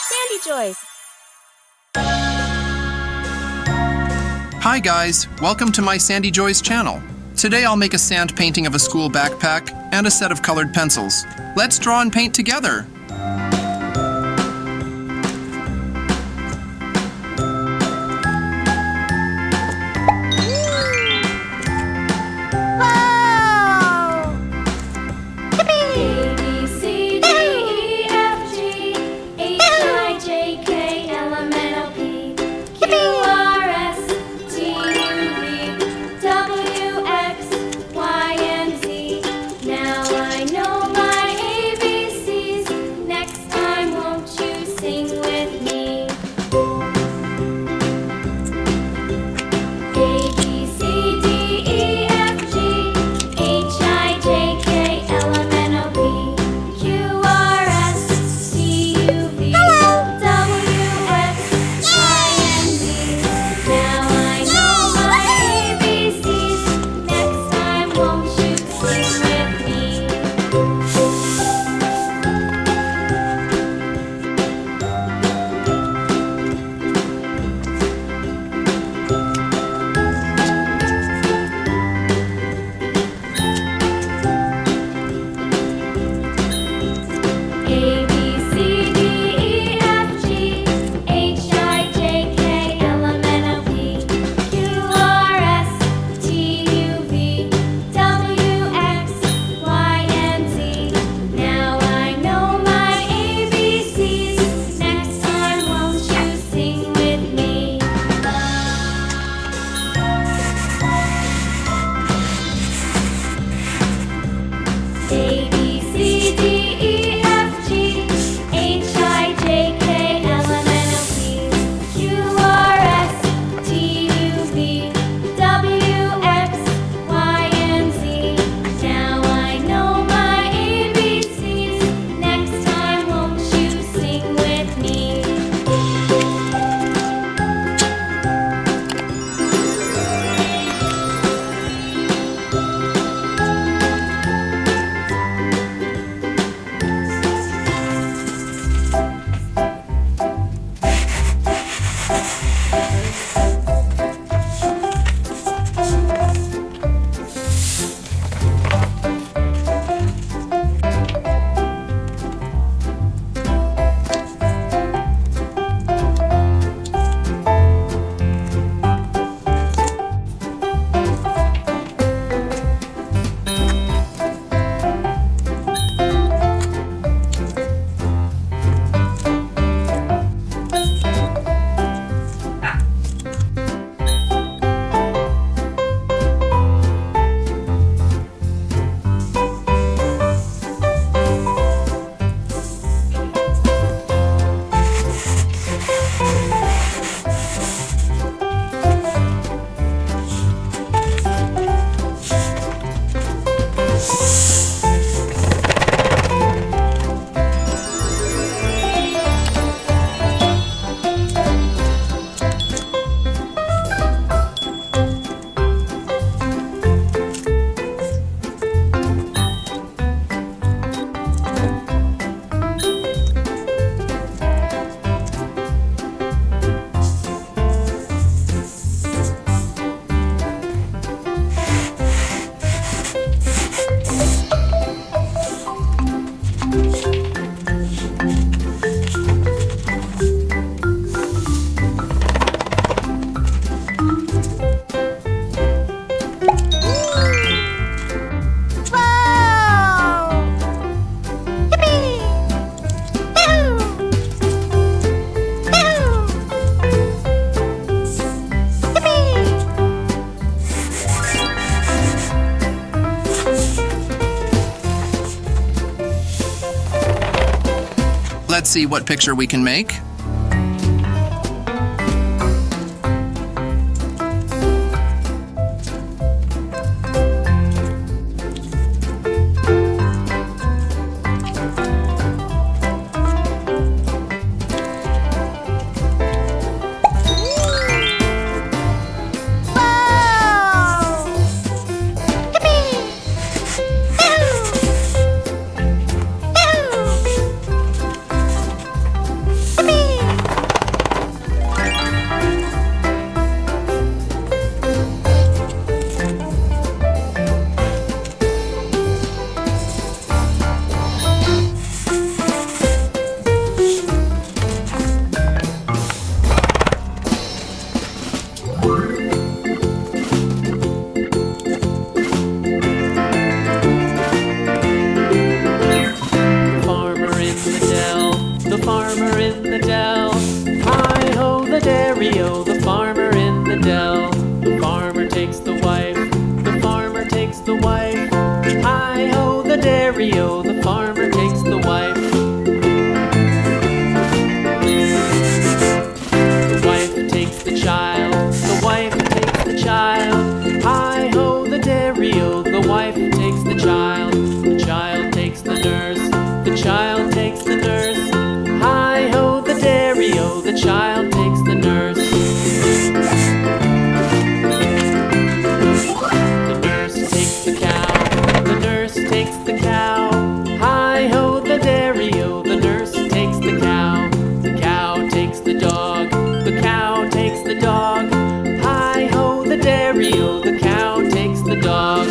Sandy Joys. Hi guys, welcome to my Sandy Joys channel. Today I'll make a sand painting of a school backpack and a set of colored pencils. Let's draw and paint together. Let's see what picture we can make. Yippee! farmer in the dell. Hi-ho, the dairy-o, the farmer in the dell. The farmer takes the wife, the farmer takes the wife. Hi-ho, the dairy-o, the farmer takes the wife. The wife takes the child, the wife takes the child. Hi-ho, the dairy-o, the wife takes the child. The child takes the nurse, the child takes the nurse. Hi-ho, the dairy-o, the child takes the nurse. The nurse takes the cow, the nurse takes the cow. Hi-ho, the dairy-o, the nurse takes the cow. The cow takes the dog, the cow takes the dog. Hi-ho, the dairy-o, the cow takes the dog.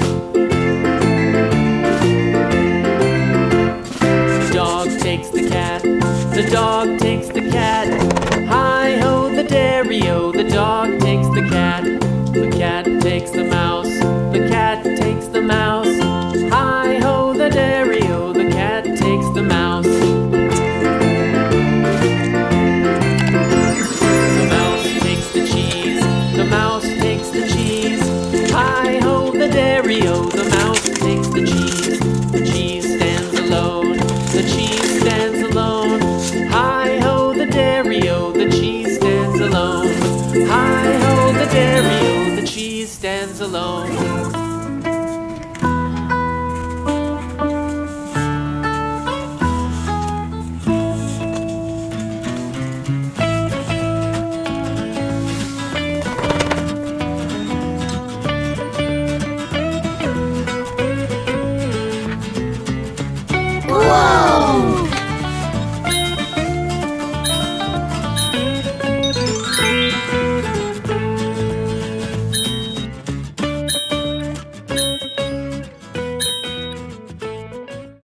The dog takes the cat, the dog takes the cat. Hi-ho, the dairy-o, the dog takes the cat. The cat takes the mouse, the cat